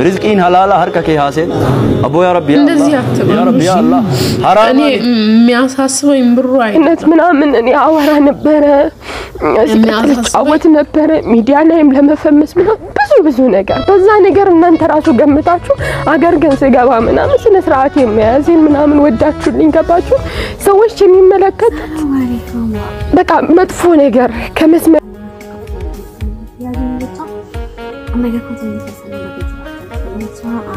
رزقين حلالا هركك حاصل ابو يا رب يا الله يا رب يا الله حرام የሚያሳስበው ይምብሩ አይነት ምናምን እኔ አወራ ነበር አወት ነበር ሚዲያ ላይም ለመፈመስ ብዙ ነገር በዛ ነገር እናንተ ራሱ ገምታችሁ አገር ግን ሲገባ ምናምን ስለ ስርዓት የሚያዝን ምናምን ወዳችሁልኝ ገባችሁ ሰዎች የሚመለከት በቃ መጥፎ ነገር ከመስመ أما كنت متسلمة سواء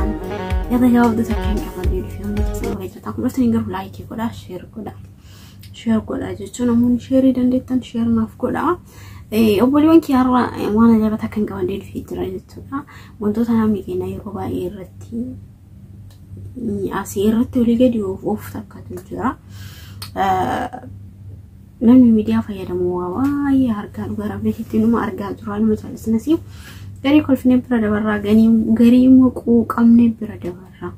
يضيعوا بتسكين كمان الفيلم تسوي تاكل بس نقرب لايك كذا شير كذا جتونا من شيري دندتن شير ما في كذا أول يوم كيارا وانا جابت كان كمان الفيلم ترى وانتو تنامي كنا يروبا يرتي أسيرتي ولقدي وف تكاتل جرا نمي ميديا فيا دموا واي هرجع وقرب لي تنو ما أرجع جرا المجلس نسيو غري كل فين برا برا غري موقو قمني برا برا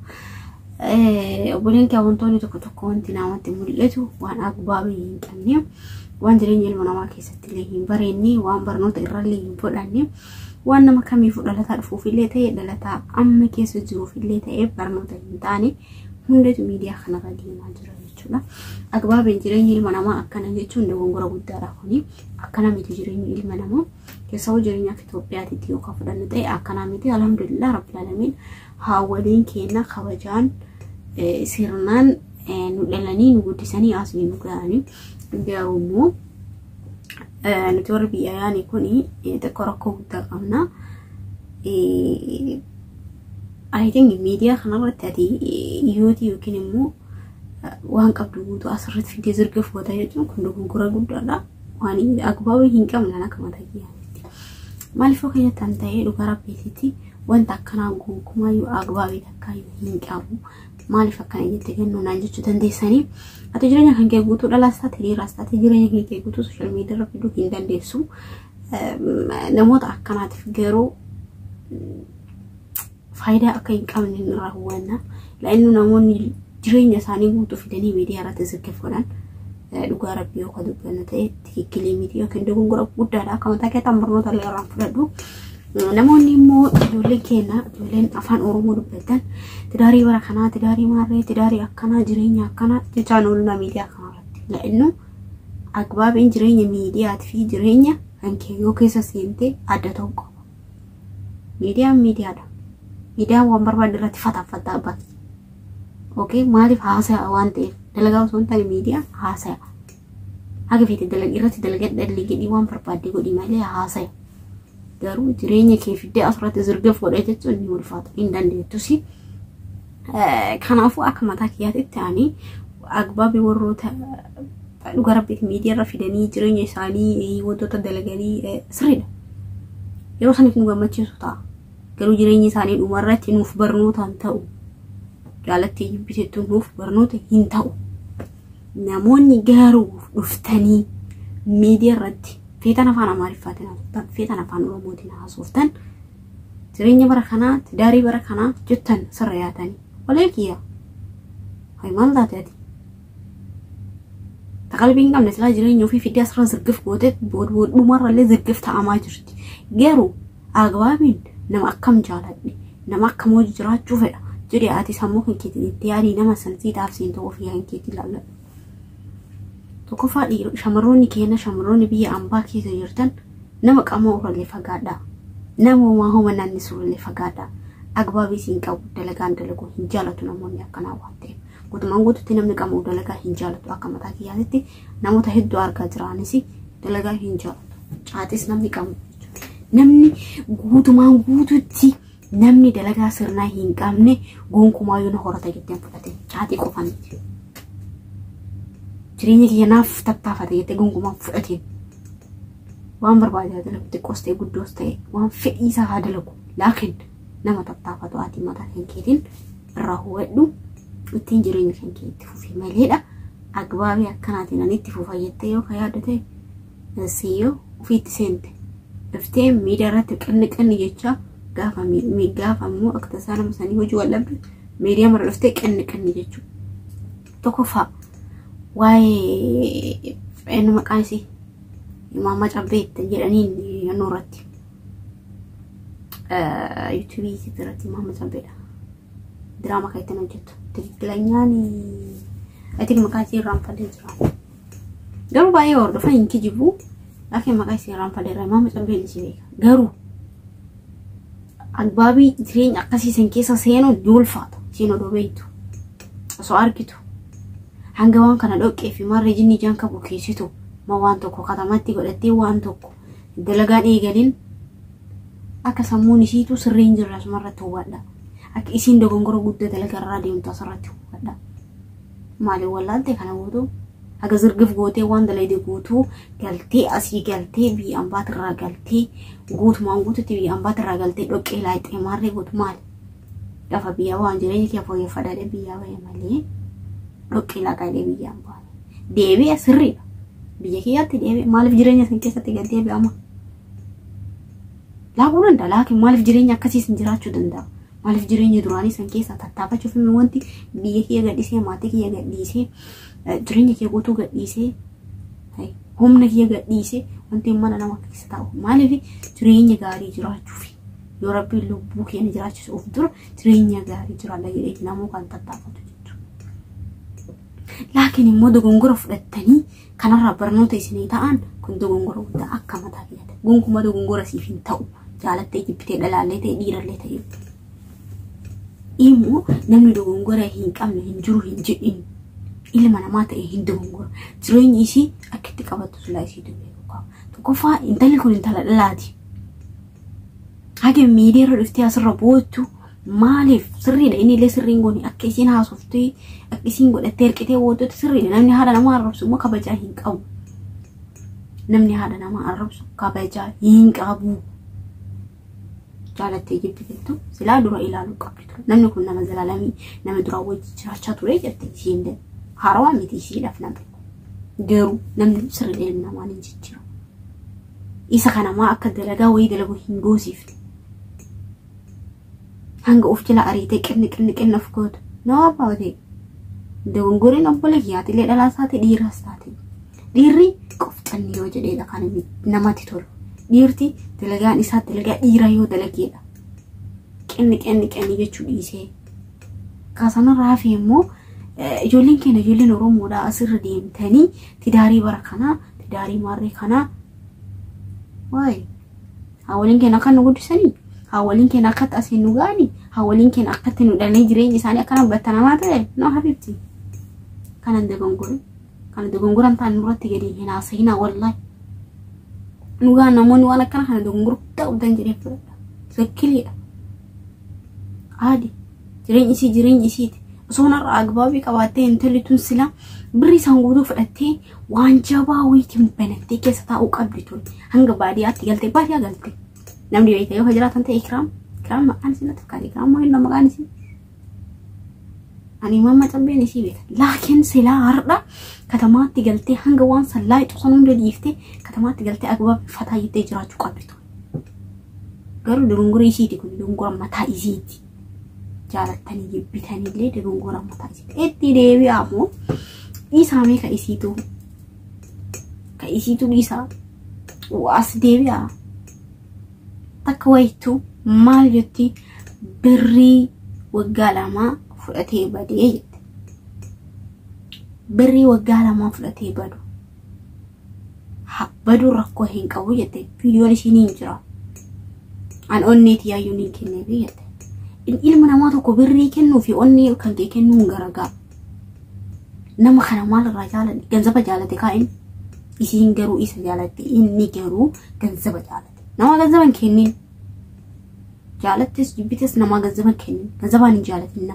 وبلين كاونتوني تكون تناوت ملته وان اغبابي ينقنيم وان درينيل منما كيستلين بريني وان برنوت يرلي يفداني وان ما كمي فدلتا دفو في ليته دلتا ام كيسجو في ليته برنوت ينتاني هندت ميديا خنا غدي ما جرا يچولا اغبابي درينيل منما اكنا يچو እንደወንጎራ ጉዳራ ሆኒ አከና ሚት ድሪኒል منما كسو جرينا في توبيات تيو كفدان داي اكناميتي الحمد لله رب العالمين حاولين كينا خبجان سيرنان ندلانين ودساني اسمي مغاني بياومو نتور بياني كوني يتكركو تقمنا I think media خنبر تادي يوتيوب كنمو وان قبدو تو اسرت في دزرقف وتايجو كندو غورا غدالا واني اغباوي هينكم لنا كما تايا مالفو كي تنتهي لغرا بيتي وانت كناغو كما يو اغباوي تكايو هينكابو مالفا كان يتجنن نانجو تنديساني اتجرينا كان غوتو دلاستا تري راستا تجرينا كي غوتو سوشيال ميديا رفيدو كيندندسو نموت اكنات فيغرو فايده اكاين كامن نراهونا لانه نمون جرينا ساني غوتو فيدني ميديا رات زكفونان لغرا بيو كدو بنتي تيكلي ميديا كندو غورا غودالا كما تاكي تامبرنو تلي رافدو نموني مو دولكينا دولين افان اورومو دبلتن تداري بركنا تداري ماري تداري اكنا جرينا اكنا تشانولنا ميديا كانت لانه اغباب جرينا ميديا في جرينا انكي يوكيسا سينتي ادتوكو ميديا دا وامبر بدرت فتا بس اوكي مالي فاسا وانتي دلغاو سونتاي ميديا هاسا اگه فيت دلغيرت دلغت دلغي وان بربادي غدي مالي هاسا دارو جريني كيف دي اسرات زرغف ودايتو ني ولفات اندان توسي كانافو اكماتاك ياتتاني اغبابي وروتا غربيت ميديا رفيدني جريني سالي ودوتا دلغلي سريد يوسنك نغمچي سوتا قالوا جريني سالي عمرت نوف برنوت انتو قالت يبيتو نوف برنوت ينتو نموني غارو دفتني ميديا ردي فيتنا فانا معرفاتنا فيتنا فانا روموتنا حسوفتن جريني بركنا تداري بركنا جتن سرياتني ولكن هاي مالذات هذه تقلبين قام نسلا جريني في فيديو أسرع زرقف بود بمرة اللي زرقف تعماجرتي غيرو أغوابين نما أكم جالتني نما أكم وجرات شوفه جري آتي سموكن كتير تياري نما سنتي تافسين توفيها إن كتير لا تكفى شمروني كينا شمروني بيا أمبا كيزو يرتن نما كأمور اللي فقادا نما ما هو من النسور اللي فقادا أقبابي سينكاو دلقان دلقو هنجالتو نموني أكنا واتين قد ما نقول تنم نكامو دلقا هنجالتو أكما تاكياتي نمو تهدو أرقا جرانيسي دلقا هنجالتو عاتيس نمني كامو نمني قوتو ما قوتو تي نمني دلقا سرنا هنكامني قونكو ما يون هورتا جدين فتاتين عاتي قفاني جريني كي ناف تطافة يتي قونكو ما فتاتين وان بربادي هذا لكو تقوستي قدوستي وان فئيسا هذا لكو لكن نما تطافة واتي ما تاكين كيتين الراهو ودو وتين جريني كان كيتفو في ماليدا أقبابي أكناتنا نتفو فايتيو خيادتي نسيو وفي تسنتي افتين ميدارات كأنك أني جيتشا قافا مي قافا مو اقتصانا مساني وجو اللبن ميديا مرة افتين كأنك أني جيتشو تكفى واي إنه مقاسي ماما جابيت جرانين نورتي YouTube sitirati Muhammad Sabeda drama kaitan hojjetu tikilanyani atik makasi rampade jira garu baay'ee hordofa inki jibu laakiin makasi rampade Muhammad Sabeda sibeeka garu agbabi jireenya akkasii san keessa seenuu duulfaata seenuu dobeetu osoo argitu hanga waan kana dhoqqee fi marree jinni jaan qabu keessitu ma waan tokko katamatti godhattee waan tokko dalagaan eegalin akka sammuun isiitu sirriin jirra sumarratti hubadha akka isiin dogongora guddaa dalagarraa deemtu asirratti hubadha maali wallaalte kana gootu aga zirgif gootee waan dalayde gootu galtee asii galtee biyyaan baatirraa galtee guutumaan guututti biyyaan baatirraa galtee dhoqqee laayixee marree gootu maali lafa biyyaa waan jireenya kee fooyyeffadhaadhe biyyaa bahe malee dhoqqee laaqaadhe biyyaan bahe deebi'a sirriidha biyya kiyyaatti deebi'a maaliif jireenya san keessatti galtee bi'ama laaquu danda'a laakiin maaliif jireenya akkasiis jiraachuu danda'a maaliif jireenya duraanii san keessa tattaafachuuf immoo wanti biyya kiyya gadhiisee maatii kiyya gadhiisee jireenya kiyya guutuu gadhiisee humna kiyya gadhiisee wanti mana nama keessa taa'u maaliif jireenya gaarii jiraachuuf yoo rabbiin lubbuu keenya jiraachisuuf dura jireenya gaarii jiraadha jedhee namoo kan tattaafatu jechuudha laakiin immoo dogongora fudhattanii kanarraa barnoota isinii ta'an kun dogongora guddaa akka mataa kiyyaatti gonkumaa dogongora siif hin ta'u jaalattee jibbitee dhalaallee ta'e dhiirallee ta'e immoo namni dogongora hin qabne hin jiru hin jedhin ilma namaa ta'e hin dogongora jireenyi isii akka itti qabattu sulaa isii dubbee tokkoffaa intalli kun intala dhalaati hage miidiyaa irra dhuftee asirra boottu maaliif sirriidha inni illee sirriin goone akka isiin haasoftee akka isiin godhattee hirqitee boottutti sirriidha namni haadha namaa arrabsu immoo kabajaa hin qabu namni haadha namaa arrabsu kabajaa hin qabu jaalattee jibbiteettu silaa dura ilaaluu qabdu namni kun nama zalaalamii nama dura wajji jiraachaa ture jettee isiin harawaa miti isiidhaaf namni garuu namni sirriidha ilmi namaa ni jijjiira isa kanamaa akka dalagaa wayii dalagu hin goosifne hanga of jala ariitee qinni gootu nama baatee dogongoreen obbola kiyyaati illee dhalaasaati dhiiraas taate dhiirri qofxanni yoo jedheedha kan namatti tolu dhiirti dalagaan isaa dalagaa dhiiraa yoo dalageedha qinni jechuu dhiisee kaasanarraa fi immoo ijoolleen keenya ijoolleen Oromoodhaa asirra deemtanii tidaarii bara kanaa tidaarii maarree kanaa waay hawaliin keenya akka nu guddisanii hawaliin keenya akka asiin nu gaani hawaliin keenya akka nu dhalanii jireenya isaanii akka namatti namaa ta'e no habibti kanan dogongoran ta'an nurratti gadi hin haasa'inaa wallahi nu gaan namoonni waan akkana kana dogongoruu ta'uudhaan jedhee fudhadha sakkiliidha aadi jireenya isiiti osoo narraa agbaabii qabaattee intalli tun sila birri isaan guutuu fudhattee waan jabaa wayiitiin banattee keessa taa'uu qabdi tun hanga baadiyyaatti galtee baadiyyaa galte namni beektaa yoo jiraatan ta'e Ikiraam maqaan isii natti fakkaate Ikiraam moo hin maqaan isii ani mamma Sabbeen isii beeka laakiin silaa har'a katamaatti galtee hanga waan sallaa ixusan hunda dhiiftee katamaatti galtee agbaabii fataa jettee jiraachuu qabdi tun garuu dogongora isiiti kun dogongora mataa isiiti jaalattanii jibbitanii illee dogongora mataa isiiti itti deebi'aa moo isaamee ka isiitu dhiisaa as deebi'aa takka waytu maal jetti birrii waggaa lamaa fudhatee badee jette birrii waggaa lamaa fudhatee badu rakkoo hin qabu jette viidiyoon isiniin jira an onneeti yaayyuu niin kenneefi jette ilma namaa tokko birrii kennuu fi onnee kan kee kennuun garagaa nama kana maalirraa jaalate ganzaba jaalate kaa'in isiin garuu isa jaalate inni garuu ganzaba jaalate nama ganzaban kennin jaalattes jibbites nama ganzaban kennin ganzabaan hin jaalatin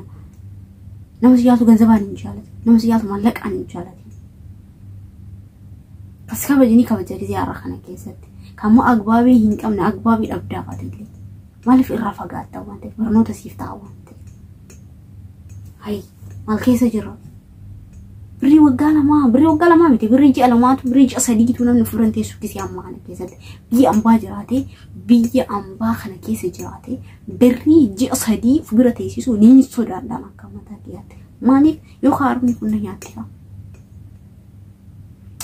nama siyaatu ganzabaan hin jaalatin nama siyaatu mallaqaan hin jaalatin as kabajanii kabajanii ziyaara kana keessatti kammoo agbaabii hin qabne agbaabii dhabdaa faatillee maaliif irraa fagaatta waan ta'eef barnoota siif ta'a waan ta'eef hay maal keessa jira birrii waggaa lamaa miti birrii ji'a lamaatu birrii ji'a sadiitu namni furan teessuutti si ammaa kana keessatti biyya ambaa kana keessa jiraate birrii ji'a sadii bira teessisuu ni sodaadhaan akka mataa kiyyaatti maaliif yookaan harmi kun na nyaattifa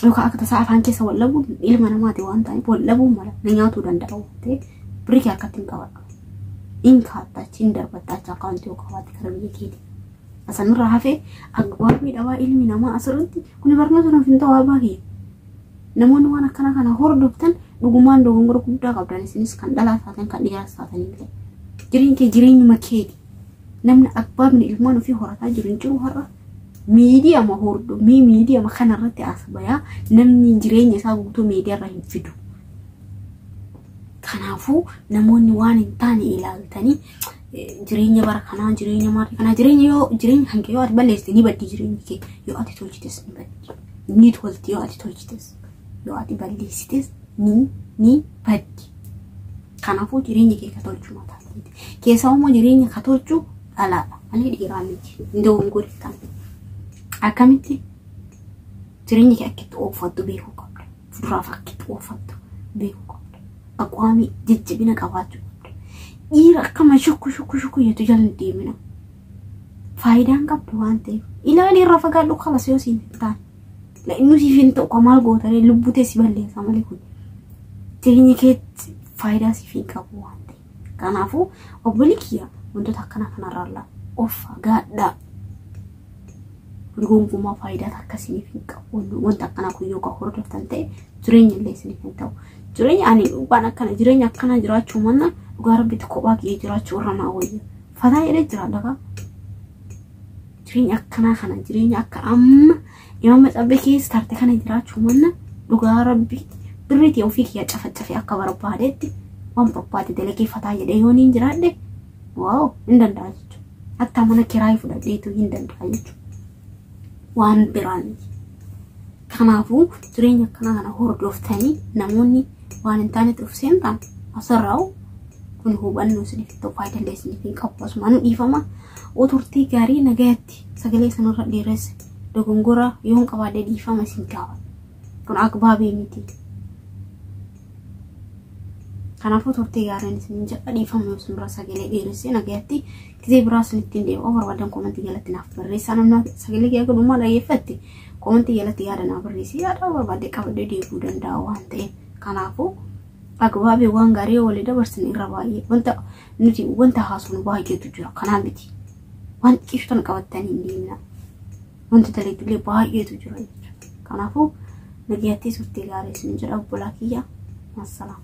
yookaan akka tasaa afaan keessa wallabuun ilma namaati waan ta'eef wallabuu mala na nyaatuu danda'a waan ta'eef birrii kee akkatti hin qabadhu إن كاتة تندر بتاعت أكاونتي وكوات كربي كده أصلا رافع أكبر من أوائل من ما أسرتي كوني برنامج في الدواء باهي نمون وانا كنا هوردوبتن دوغمان دوغمرو كودا قبل سنس كان دلا ساتن كان ديا ساتن جرين كي جرين مكيدي نمنا أكبر من إلمان في هورتا جرين جو هورا ميديا ما هوردو ميديا ما خنا رتي أسبايا نمني جرين يسابو تو ميديا راهي فيدو كنافو نمون وان تاني إلى تاني جرين برا كنا جرين مار كنا جرين هنكي يو أتبلش تاني بدي جرين كي يو أتي تولجتس بدي نيت ولتي يو أتي تولجتس يو أتي بليستس ni baddi kanaafuu jireenya kee katolchuu mataa keessaa immoo jireenya katolchuu dhalaadha malee dhiiraa miti ndoon godhitan akkamitti jireenya kee akka itti ooffattu beekuu qabda fuduraaf akka itti ooffattu beekuu qabda aqwaamii jajjabina qabaachuu qabda dhiira akkama shukku yetu jalan deemina faayidaan qabdu waan ta'eef ilaalii irra fagaadhu kalas yoo siin ta'an la inni siifin ta'u kamaal gootaree lubbuu teessi balleessa malee kun jireenya keetti faayidaa siifin qabu waan ta'eef kanaafuu obbolii kiyya wantoota akkana kanarraa of fagaadhaa gonkumaa faayidaa akkasii hin qabu wanta akkana kun yoo ka hordoftan ta'e jireenya illee isiniif hin ta'u jireenya ani waan akkana jireenya akkana jiraachuu manna dhugaa rabbitti kophaa kiyya jiraachuu irra naa wayya fataa jedhee jiraadha jireenya akkana kana jireenya akka amma imama xabbe keessa tarte kana jiraachuu manna dhugaa rabbi birritii ofii kiyya cafacafe akka barbaadetti waan barbaade dalagee fataa jedhee yoo niin jiraadhe waaw hin danda'a jechuudha hatta mana kiraayii fudhadheetu hin danda'a jechuudha waan biraan kanaafuu jireenya akkana kana hordoftanii namoonni waan hin taanetti of seentan asirraa kun hubannoo isiniif ta'u faayidaa illee isiniif hin qabu asumaan dhiifama oturtii gaarii nagaatti sagalee sanarra dheeresse dogongora yoon qabaadhe dhiifama isin gaafadha kun akbaabii miti kanaafuu turtii gaariin isin jedha dhiifama yoo isin bira sagalee dheeresse nagaatti gisee biraa isinitti hin deebi'u barbaadan koomentii jalatti naaf barreessaa namni sagalee kiyya godhumaa dhaggeeffatti koomentii jalatti yaada naaf barreessi yaada barbaadde qabadde deebuu danda'a waan ta'eef kanaafuu akbaabii waan gaarii walii dabarsin irra baay'ee wanta haasofnu baay'eetu jira kanaa miti waan xiqqeessutan qabattanii hin deemina wanta daleetullee baay'eetu jira jechuudha kanaafuu nagaatti turtii gaarii isin jedha obbolaa kiyya assalaam